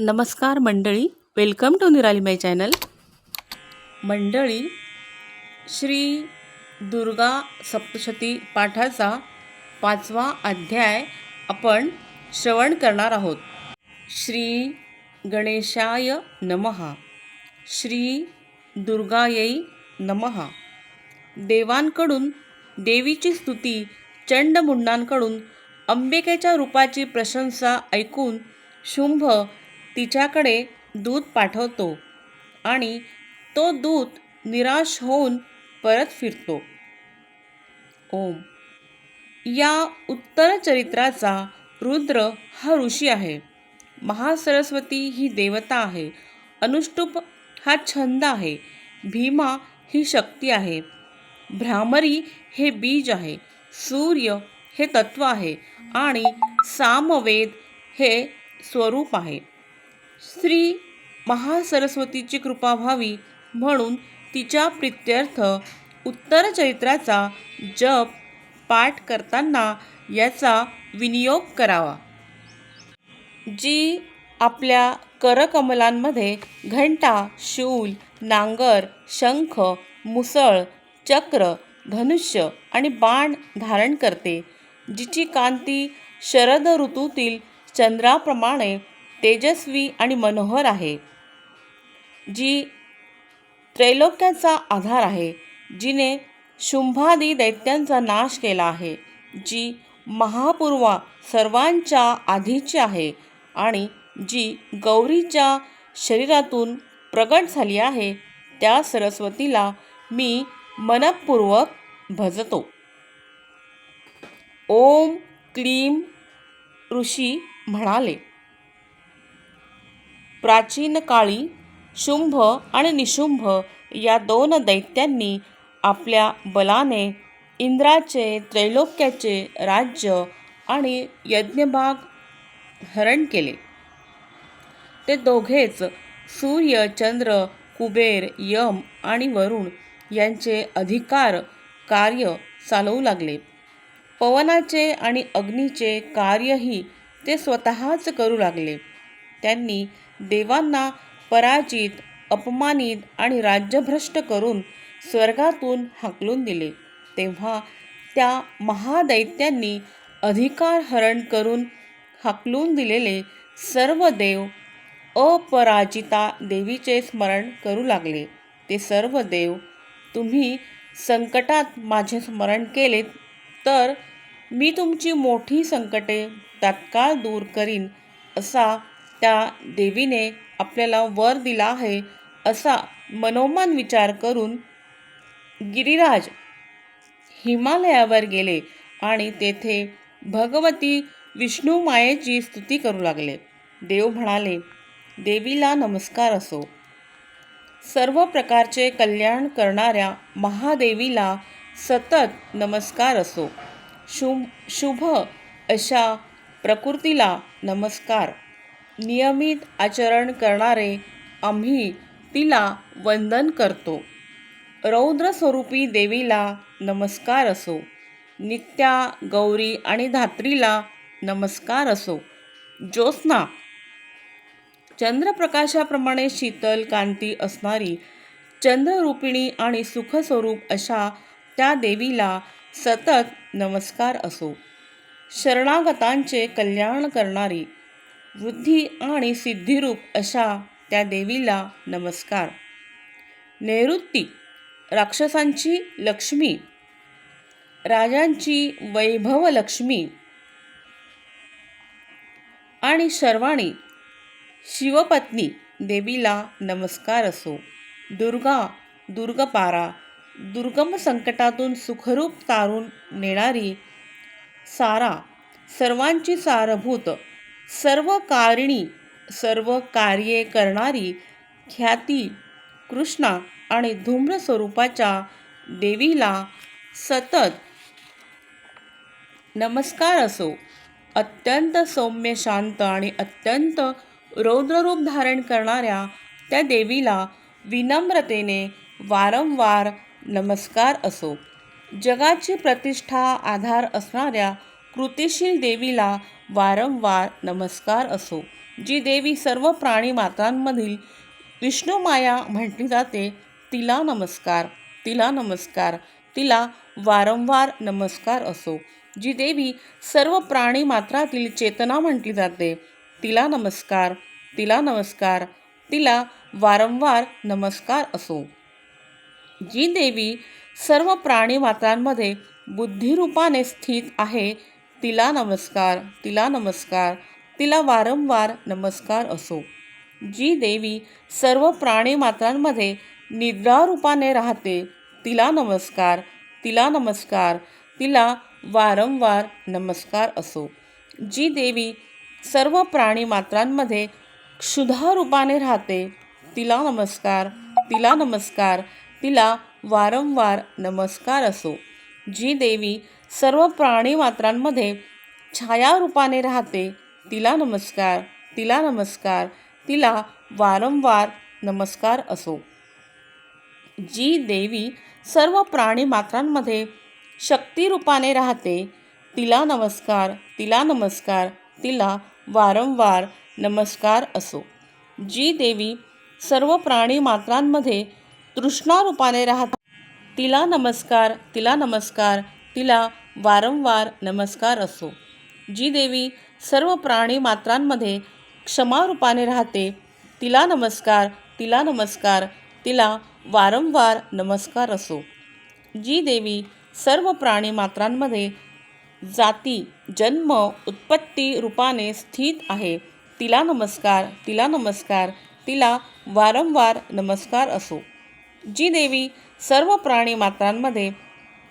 नमस्कार मंडळी, welcome to निराली माय चॅनल. मंडळी, श्री दुर्गा सप्तशती पाठाचा 5वा अध्याय आपण श्रवण करणार आहोत. श्री गणेशाय नमः. श्री दुर्गायै नमः. देवांकडून देवीची स्तुती, चंडमुंडांकडून अंबिकेच्या रूपाची प्रशंसा ऐकून शुंभ तिच्याकडे दूत पाठवतो आणि तो दूत निराश होऊन परत फिरतो. ओम. या उत्तर चरित्राचा रुद्र हा ऋषी आहे, महासरस्वती ही देवता आहे, अनुष्टुप हा छंद आहे, भीमा ही शक्ती आहे, भ्रामरी हे बीज आहे, सूर्य हे तत्व आहे आणि सामवेद हे स्वरूप आहे. श्री महासरस्वतीची कृपा व्हावी म्हणून तिच्या प्रीत्यर्थ उत्तर चरित्राचा जप पाठ करताना याचा विनियोग करावा. जी आपल्या करकमलांमध्ये घंटा, शूल, नांगर, शंख, मुसळ, चक्र, धनुष्य आणि बाण धारण करते, जिची कांती शरद ऋतूतील चंद्राप्रमाणे तेजस्वी आणि मनोहर आहे, जी त्रैलोक्याचा आधार आहे, जिने शुंभादी दैत्यांचा नाश केला आहे, जी महापूर्वा सर्वांच्या आधीची आहे आणि जी गौरीच्या शरीरातून प्रगट झाली आहे, त्या सरस्वतीला मी मनपूर्वक भजतो. ओम क्लीम ऋषी म्हणाले. प्राचीन काळी शुंभ आणि निशुंभ या दोन दैत्यांनी आपल्या बलाने इंद्राचे त्रैलोक्याचे राज्य आणि यज्ञभाग हरण केले. ते दोघेच सूर्य, चंद्र, कुबेर, यम आणि वरुण यांचे अधिकार कार्य चालवू लागले. पवनाचे आणि अग्नीचे कार्यही ते स्वतःच करू लागले. त्यांनी देवांना पराजित, अपमानित आणि राज्यभ्रष्ट करून स्वर्गातून हाकलून दिले. तेव्हा त्या महादैत्यांनी अधिकार हरण करून हाकलून दिलेले सर्व देव अपराजिता देवीचे स्मरण करू लागले. ते सर्व देव, तुम्ही संकटात माझे स्मरण केलेत तर मी तुमची मोठी संकटे तात्काळ दूर करीन, असा त्या देवीने आपल्याला वर दिला आहे, असा मनोमन विचार करून गिरिराज हिमालयावर गेले आणि तेथे भगवती विष्णू मायेची स्तुती करू लागले. देव म्हणाले, देवीला नमस्कार असो. सर्व प्रकारचे कल्याण करणाऱ्या महादेवीला सतत नमस्कार असो. शुभ अशा प्रकृतीला नमस्कार. नियमित आचरण करणारे आम्ही तिला वंदन करतो. रौद्र स्वरूपी देवीला नमस्कार असो. नित्या, गौरी आणि धात्रीला नमस्कार असो. ज्योत्स्ना, चंद्रप्रकाशाप्रमाणे शीतल कांती असणारी चंद्ररूपिणी आणि सुखस्वरूप अशा त्या देवीला सतत नमस्कार असो. शरणागतांचे कल्याण करणारी, वृद्धी आणि सिद्धिरूप अशा त्या देवीला नमस्कार. नैऋती, राक्षसांची लक्ष्मी, राजांची वैभवलक्ष्मी आणि शर्वाणी, शिवपत्नी देवीला नमस्कार असो. दुर्गा, दुर्गपारा, दुर्गम संकटातून सुखरूप तारून नेणारी, सारा, सर्वांची सारभूत, सर्व कारिणी, सर्व कार्ये करणारी, ख्याती, कृष्णा आणि धूम्र स्वरूपाच्या देवीला सतत नमस्कार असो. अत्यंत सौम्य, शांत आणि अत्यंत रौद्ररूप धारण करणाऱ्या त्या देवीला विनम्रतेने वारंवार नमस्कार असो. जगाची प्रतिष्ठा आधार असणाऱ्या कृतिशील देवीला वारंवार नमस्कार असो. जी देवी सर्व प्राणी मात्रांमधील विष्णुमाया म्हटली जाते, तिला नमस्कार, तिला नमस्कार, तिला वारंवार नमस्कार असो. जी देवी सर्व प्राणी मात्रातील चेतना म्हटली जाते, तिला नमस्कार, तिला नमस्कार, तिला वारंवार नमस्कार असो. जी देवी सर्व प्राणी मात्रांमध्ये बुद्धिरूपाने स्थित आहे, तिला नमस्कार, तिला नमस्कार, तिला वारंवार नमस्कार असो. जी देवी सर्व प्राणी मात्रांमध्ये निद्रारूपाने राहते, तिला नमस्कार, तिला नमस्कार, तिला वारंवार नमस्कार असो. जी देवी सर्व प्राणी मात्रांमध्ये क्षुधारूपाने राहते, तिला नमस्कार, तिला नमस्कार, तिला वारंवार नमस्कार असो. जी देवी सर्व प्राणी मात्रांमध्ये छायारूपाने राहते, तिला नमस्कार, तिला नमस्कार, तिला वारंवार नमस्कार असो. जी देवी सर्व प्राणी मात्रांमध्ये शक्तिरूपाने राहते, तिला नमस्कार, तिला नमस्कार, तिला वारंवार नमस्कार असो. जी देवी सर्व प्राणी मात्रांमध्ये तृष्णारूपाने राहते, तिला नमस्कार, तिला नमस्कार, तिला वारंवार नमस्कार असो. जी देवी सर्व प्राणी मात्रांमध्ये क्षमारूपाने राहते, तिला नमस्कार, तिला नमस्कार, तिला वारंवार नमस्कार असो. जी देवी सर्व प्राणी मात्रांमध्ये जाती, जन्म, उत्पत्ती रूपाने स्थित आहे, तिला नमस्कार, तिला नमस्कार, तिला वारंवार नमस्कार असो. जी देवी सर्व प्राणी मात्रांमध्ये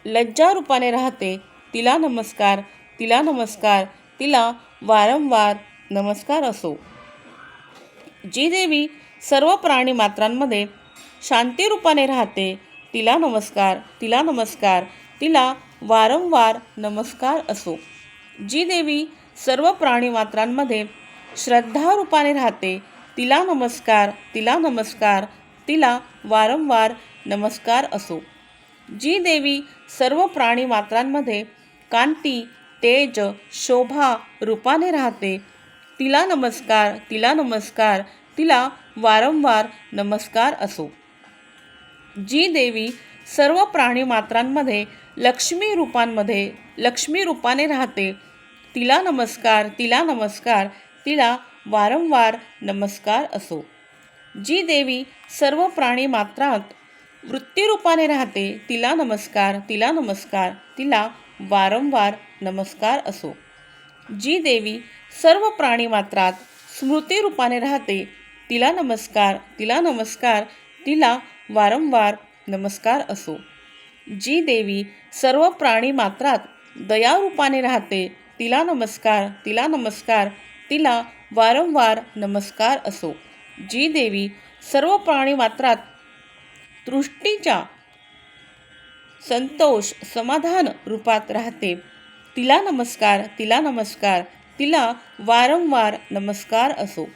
लज्जारूपाने राहते, तिला नमस्कार, तिला नमस्कार, तिला वारंवार नमस्कार असो. जी देवी सर्व प्राणी मात्रांमध्ये शांतीरूपाने राहते, तिला नमस्कार, तिला नमस्कार, तिला वारंवार नमस्कार असो. जी देवी सर्व प्राणी मात्रांमध्ये श्रद्धारूपाने राहते, तिला नमस्कार, तिला नमस्कार, तिला वारंवार नमस्कार असो. जी देवी सर्व प्राणी मात्रांमध्ये कांती, तेज, शोभा रूपाने राहते, तिला नमस्कार, तिला नमस्कार, तिला वारंवार नमस्कार असो. जी देवी सर्व प्राणी मात्रांमध्ये लक्ष्मी रूपाने राहते, तिला नमस्कार, तिला नमस्कार, तिला वारंवार नमस्कार असो. जी देवी सर्व प्राणी मात्रात वृत्तीरूपाने राहते, तिला नमस्कार, तिला नमस्कार, तिला वारंवार नमस्कार असो. जी देवी सर्व प्राणी मात्रात स्मृतीरूपाने राहते, तिला नमस्कार, तिला नमस्कार, तिला वारंवार नमस्कार असो. जी देवी सर्व प्राणी मात्रात दयारूपाने राहते, तिला नमस्कार, तिला नमस्कार, तिला वारंवार नमस्कार असो. जी देवी सर्व प्राणी मात्रात तृष्टीच्या संतोष, समाधान रूपात राहते, तिला नमस्कार, तिला नमस्कार, तिला वारंवार नमस्कार असो.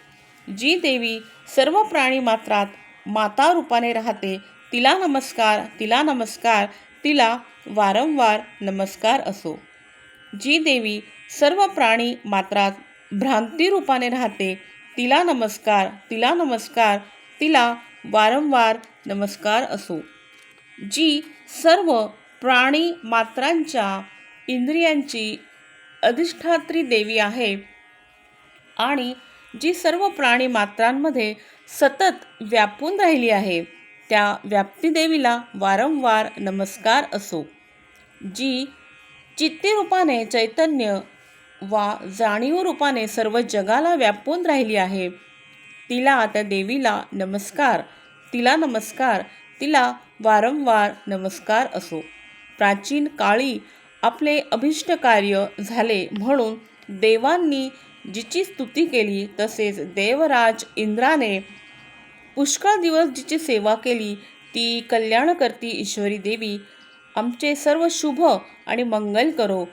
जी देवी सर्व प्राणी मात्रात माता रूपाने राहते, तिला नमस्कार, तिला नमस्कार, तिला वारंवार नमस्कार असो. जी देवी सर्व प्राणी मात्रात भ्रांती रूपाने राहते, तिला नमस्कार, तिला नमस्कार, तिला वारंवार नमस्कार असो. जी सर्व प्राणी मात्रांच्या इंद्रियांची अधिष्ठात्री देवी आहे आणि जी सर्व प्राणी मात्रांमध्ये सतत व्यापून राहिली आहे, त्या व्याप्ती देवीला वारंवार नमस्कार असो. जी चित्तीरूपाने चैतन्य वा जाणीव रूपाने सर्व जगाला व्यापून राहिली आहे, तिला, त्या देवीला नमस्कार, तिला नमस्कार, तिला वारंवार नमस्कार असो. प्राचीन काळी आपले अभिष्ट कार्य झाले म्हणून देवांनी जिची स्तुती केली, तसेच देवराज इंद्राने पुष्कळ दिवस जिची सेवा केली, ती कल्याणकर्ती ईश्वरी देवी आमचे सर्व शुभ आणि मंगल करो.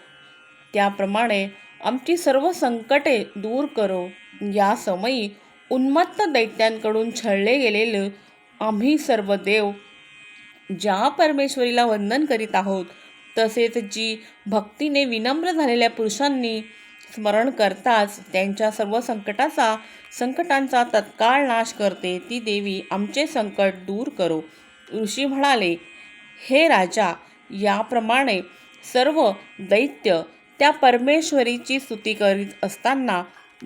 त्याप्रमाणे आमची सर्व संकटे दूर करो. या समयी उन्मत्त दैत्यांकडून छळले गेलेले आम्ही सर्व देव ज्या परमेश्वरीला वंदन करीत आहोत, तसेच जी भक्तीने विनम्र झालेल्या पुरुषांनी स्मरण करताच त्यांच्या सर्व संकटांचा तत्काळ नाश करते, ती देवी आमचे संकट दूर करो. ऋषी म्हणाले, हे राजा, याप्रमाणे सर्व दैत्य त्या परमेश्वरीची स्तुती करीत असताना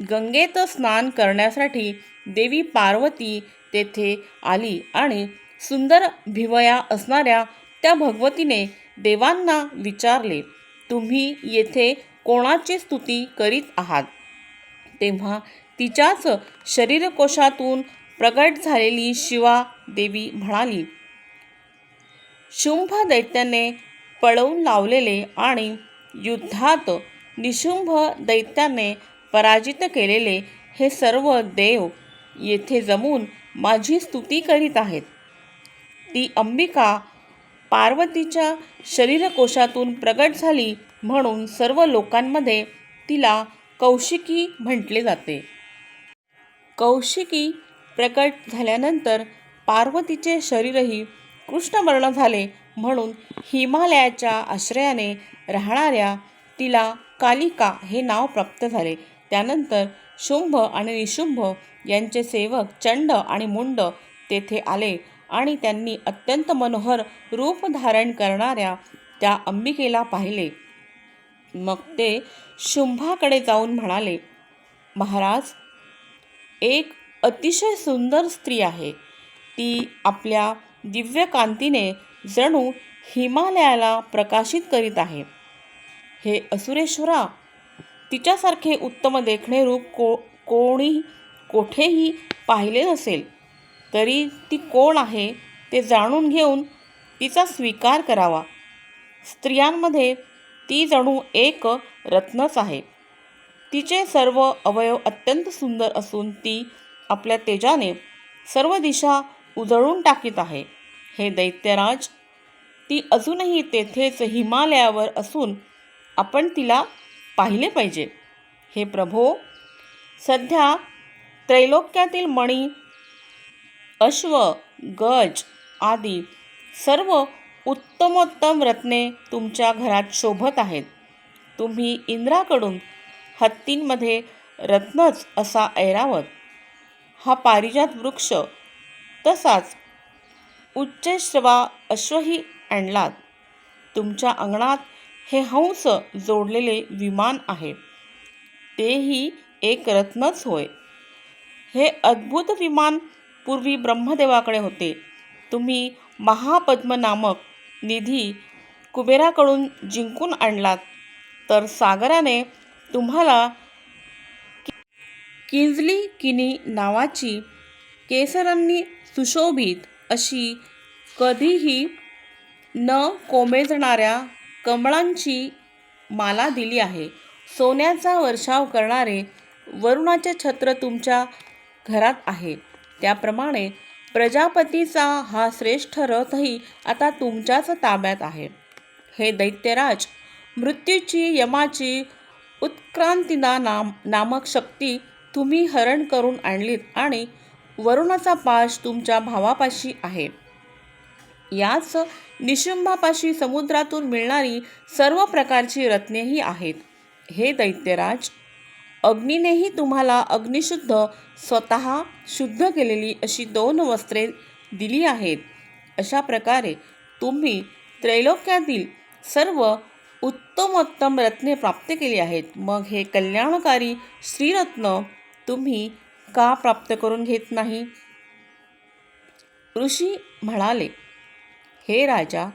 गंगेत स्नान करण्यासाठी देवी पार्वती तेथे आली आणि सुंदर भिवया असणाऱ्या त्या भगवतीने देवांना विचारले, तुम्ही येथे कोणाची स्तुती करीत आहात? तेव्हा तिच्याच शरीरकोशातून प्रगट झालेली शिवा देवी म्हणाली, शुंभ दैत्याने पळवून लावलेले आणि युद्धात निशुंभ दैत्याने पराजित केलेले हे सर्व देव येथे जमून माझी स्तुती करीत आहेत. ती अंबिका पार्वतीच्या शरीरकोशातून प्रगट झाली म्हणून सर्व लोकांमध्ये तिला कौशिकी म्हटले जाते. कौशिकी प्रकट झाल्यानंतर पार्वतीचे शरीरही कृष्णवर्ण झाले म्हणून हिमालयाच्या आश्रयाने राहणाऱ्या तिला कालिका हे नाव प्राप्त झाले. त्यानंतर शुंभ आणि निशुंभ यांचे सेवक चंड आणि मुंड तेथे आले आणि त्यांनी अत्यंत मनोहर रूप धारण करणाऱ्या त्या अंबिकेला पाहिले. मग ते शुंभाकडे जाऊन म्हणाले, महाराज, एक अतिशय सुंदर स्त्री आहे. ती आपल्या दिव्य कांतीने जणू हिमालयाला प्रकाशित करीत आहे. हे असुरेश्वरा, तिच्यासारखे उत्तम देखणे रूप कोणी कोठेही पाहिले नसेल. तरी ती कोण आहे ते जाणून घेऊन तिचा स्वीकार करावा. स्त्रियांमध्ये ती जणू एक रत्नच आहे. तिचे सर्व अवयव अत्यंत सुंदर असून ती आपल्या तेजाने सर्व दिशा उजळून टाकीत आहे. हे दैत्यराज, ती अजूनही तेथेच हिमालयावर असून आपण तिला पाहिले पाहिजे. हे प्रभो, सध्या त्रैलोक्यातील मणी, अश्व, गज आदी सर्व उत्तमोत्तम रत्ने तुमच्या घरात शोभत आहेत. तुम्ही इंद्राकडून हत्तींमध्ये रत्नच असा ऐरावत हा पारिजात वृक्ष, तसाच उच्चैःश्रवा अश्वही आणलात. तुमच्या अंगणात हे हंस जोडलेले विमान आहे, तेही एक रत्नच होय. हे अद्भुत विमान पूर्वी ब्रह्मदेवाकडे होते. तुम्ही महापद्म नामक निधी कुबेराकडून जिंकून आणलात, तर सागराने तुम्हाला किंजली नावाची केसरांनी सुशोभित अशी कधीही न कोमेजणाऱ्या कमळांची माला दिली आहे. सोन्याचा वर्षाव करणारे वरुणाचे छत्र तुमच्या घरात आहे. त्याप्रमाणे प्रजापतीचा हा श्रेष्ठ रथही आता तुमच्याच ताब्यात आहे. हे दैत्यराज, मृत्यूची, यमाची, उत्क्रांतीदा नामक शक्ती तुम्ही हरण करून आणलीत आणि वरुणाचा पाश तुमच्या भावापाशी आहे. याच निशुंभापाशी समुद्रातून मिळणारी सर्व प्रकारची रत्नेही आहेत. हे दैत्यराज, अग्नीनेही तुम्हाला अग्निशुद्ध, स्वतः शुद्ध केलेली अशी 2 वस्त्रे दिली आहेत. अशा प्रकारे तुम्ही त्रैलोक्यातील सर्व उत्तमोत्तम रत्ने प्राप्त केली आहेत. मग हे कल्याणकारी श्रीरत्न तुम्ही का प्राप्त करून घेत नाही? ऋषी म्हणाले, हे राजा,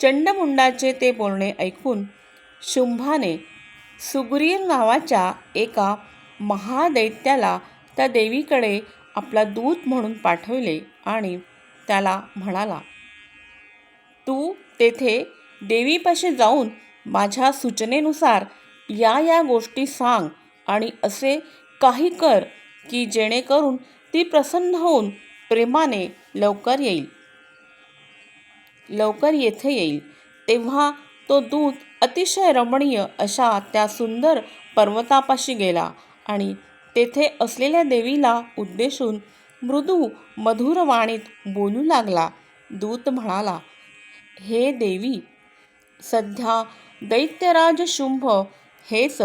चंडमुंडाचे ते बोलणे ऐकून शुंभाने सुग्रीव नावाच्या एका महादैत्याला त्या देवीकडे आपला दूत म्हणून पाठविले आणि त्याला म्हणाला, तू तेथे देवीपाशी जाऊन माझ्या सूचनेनुसार या गोष्टी सांग आणि असे काही कर की जेणेकरून ती प्रसन्न होऊन प्रेमाने लवकर येथे येईल. तेव्हा तो दूत अतिशय रमणीय अशा त्या सुंदर पर्वतापाशी गेला आणि तेथे असलेल्या देवीला उद्देशून मृदू मधुर वाणीत बोलू लागला. दूत म्हणाला, हे देवी, सध्या दैत्यराज शुंभ हेच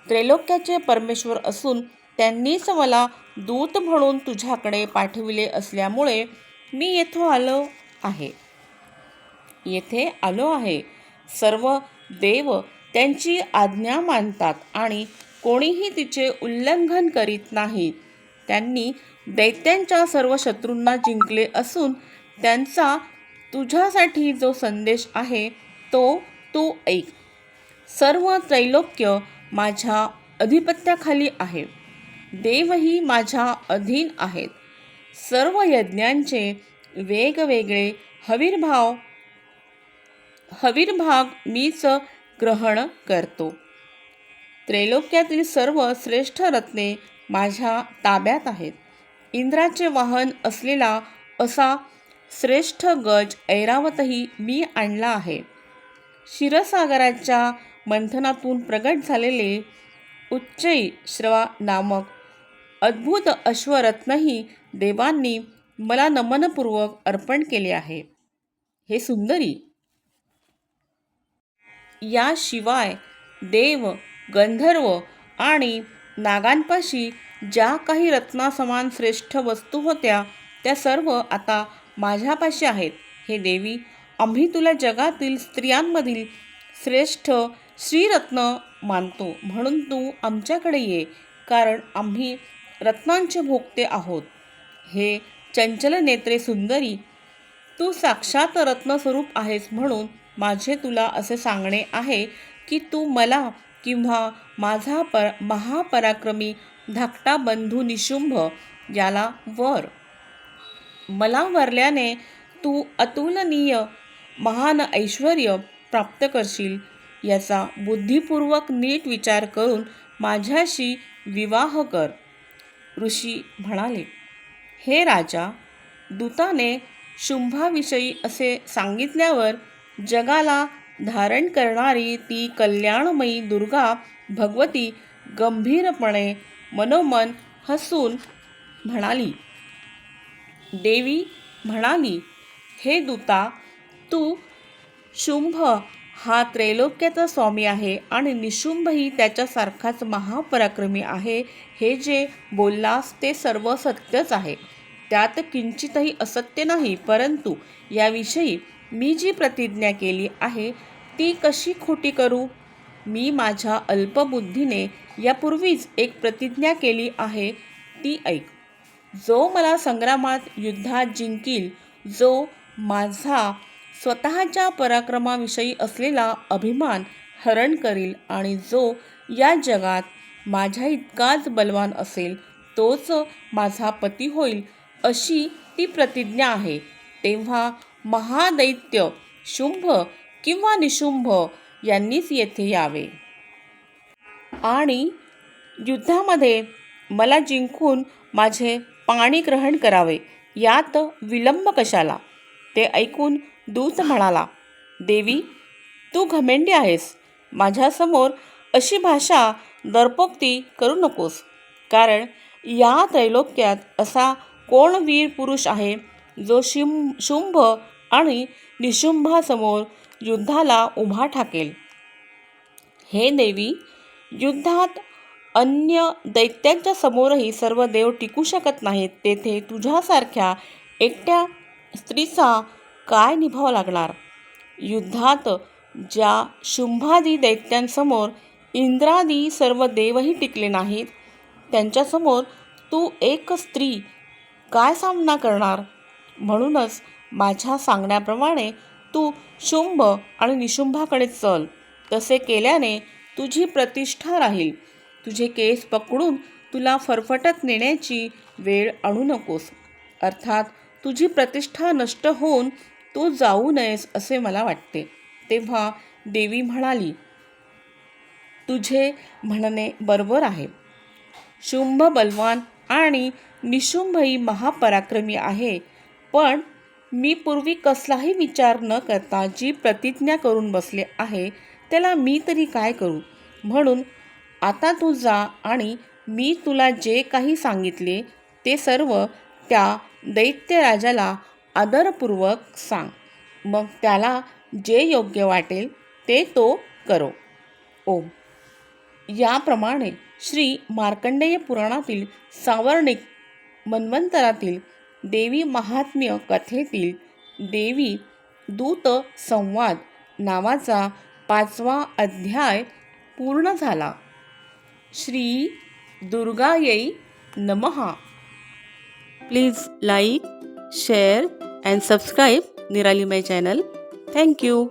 त्रैलोक्याचे परमेश्वर असून त्यांनीच मला दूत म्हणून तुझ्याकडे पाठविले असल्यामुळे मी येथे आलो आहे. सर्व देव त्यांची आज्ञा मानतात आणि कोणीही तिचे उल्लंघन करीत नाही. त्यांनी दैत्यांच्या सर्व शत्रूंना जिंकले असून त्यांचा तुझ्यासाठी जो संदेश आहे तो तू ऐक. सर्व त्रैलोक्य माझ्या अधिपत्याखाली आहे. देवही माझ्या अधीन आहेत. सर्व यज्ञांचे वेगवेगळे हविर्भाग मीच ग्रहण करतो. त्रैलोक्यातील सर्व श्रेष्ठ रत्ने माझ्या ताब्यात आहेत. इंद्राचे वाहन असलेला असा श्रेष्ठ गज ऐरावतही मी आणला आहे. क्षीरसागराच्या मंथनातून प्रगट झालेले उच्चैःश्रवा नामक अद्भुत अश्वरत्नही देवांनी मला नमनपूर्वक अर्पण केले आहे. हे सुंदरी, याशिवाय देव, गंधर्व आणि नागांपाशी ज्या काही रत्नासमान श्रेष्ठ वस्तू होत्या त्या सर्व आता माझ्यापाशी आहेत. हे देवी, आम्ही तुला जगातील स्त्रियांमधील श्रेष्ठ श्रीरत्न मानतो, म्हणून तू आमच्याकडे ये, कारण आम्ही रत्नांचे भोगते आहोत. हे चंचल नेत्रे सुंदरी, तू साक्षात रत्नस्वरूप आहेस, म्हणून माझे तुला असे सांगणे आहे की तू मला किंवा माझा महापराक्रमी धाकटा बंधू निशुंभ याला वर. मला वरल्याने तू अतुलनीय महान ऐश्वर प्राप्त करशील. याचा बुद्धिपूर्वक नीट विचार करून माझ्याशी विवाह कर. ऋषी म्हणाले, हे राजा, दूताने शुंभाविषयी असे सांगितल्यावर जगाला धारण करणारी ती कल्याणमयी दुर्गा भगवती गंभीरपणे मनोमन हसून म्हणाली. देवी म्हणाली, हे दूता, तू शुंभ हा त्रैलोक्याचा स्वामी आहे आणि निशुंभही त्याच्यासारखाच महापराक्रमी आहे. हे जे बोललास ते सर्व सत्यच आहे, त्यात किंचितही असत्य नाही. परंतु याविषयी मी जी प्रतिज्ञा केली आहे ती कशी खोटी करू? मी माझ्या अल्पबुद्धीने यापूर्वीच एक प्रतिज्ञा केली आहे, ती ऐक. जो मला संग्रामात युद्धात जिंकील, जो माझा स्वतःच्या पराक्रमाविषयी असलेला अभिमान हरण करील आणि जो या जगात माझ्या इतकाच बलवान असेल, तोच माझा पती होईल, अशी ती प्रतिज्ञा आहे. तेव्हा महादैत्य शुंभ किंवा निशुंभ यांनीच येथे यावे आणि युद्धामध्ये मला जिंकून माझे पाणी ग्रहण करावे. यात विलंब कशाला? ते ऐकून दूत म्हणाला, देवी, तू घमेंडी आहेस. माझ्यासमोर अशी भाषा दर्पोक्ती करू नकोस, कारण या त्रैलोक्यात असा कोण वीर पुरुष आहे जो शुंभ आणि निशुंभासमोर युद्धाला उभा ठाकेल. हे देवी, युद्धात अन्य दैत्यांच्या समोरही सर्व देव टिकू शकत नाहीत. तेथे तुझ्यासारख्या एकट्या स्त्रीचा काय निभाव लागणार? युद्धात ज्या शुंभादी दैत्यांसमोर इंद्रादी सर्व देवही टिकले नाहीत, त्यांच्यासमोर तू एक स्त्री काय सामना करणार? म्हणूनच माझ्या सांगण्याप्रमाणे तू शुंभ आणि निशुंभाकडे चल. तसे केल्याने तुझी प्रतिष्ठा राहील. तुझे केस पकडून तुला फरफटत नेण्याची वेळ आणू नकोस. अर्थात तुझी प्रतिष्ठा नष्ट होऊन तू जाऊ नयेस असे मला वाटते. तेव्हा देवी म्हणाली, तुझे म्हणणे बरोबर आहे. शुंभ बलवान आणि निशुंभही महापराक्रमी आहे, पण मी पूर्वी कसलाही विचार न करता जी प्रतिज्ञा करून बसले आहे त्याला मी तरी काय करू? म्हणून आता तू जा आणि मी तुला जे काही सांगितले ते सर्व त्या दैत्यराजाला आदरपूर्वक सांग. मग त्याला जे योग्य वाटेल ते तो करो. ओम. याप्रमाणे श्री मार्कंडेय पुराणातील सावर्णिक मन्वंतरातील देवी महात्म्य कथेतील देवी दूत संवाद नावाचा 5वा अध्याय पूर्ण झाला. श्री दुर्गायै नमः. Please like, share and subscribe निराली माय चॅनल. थँक्यू.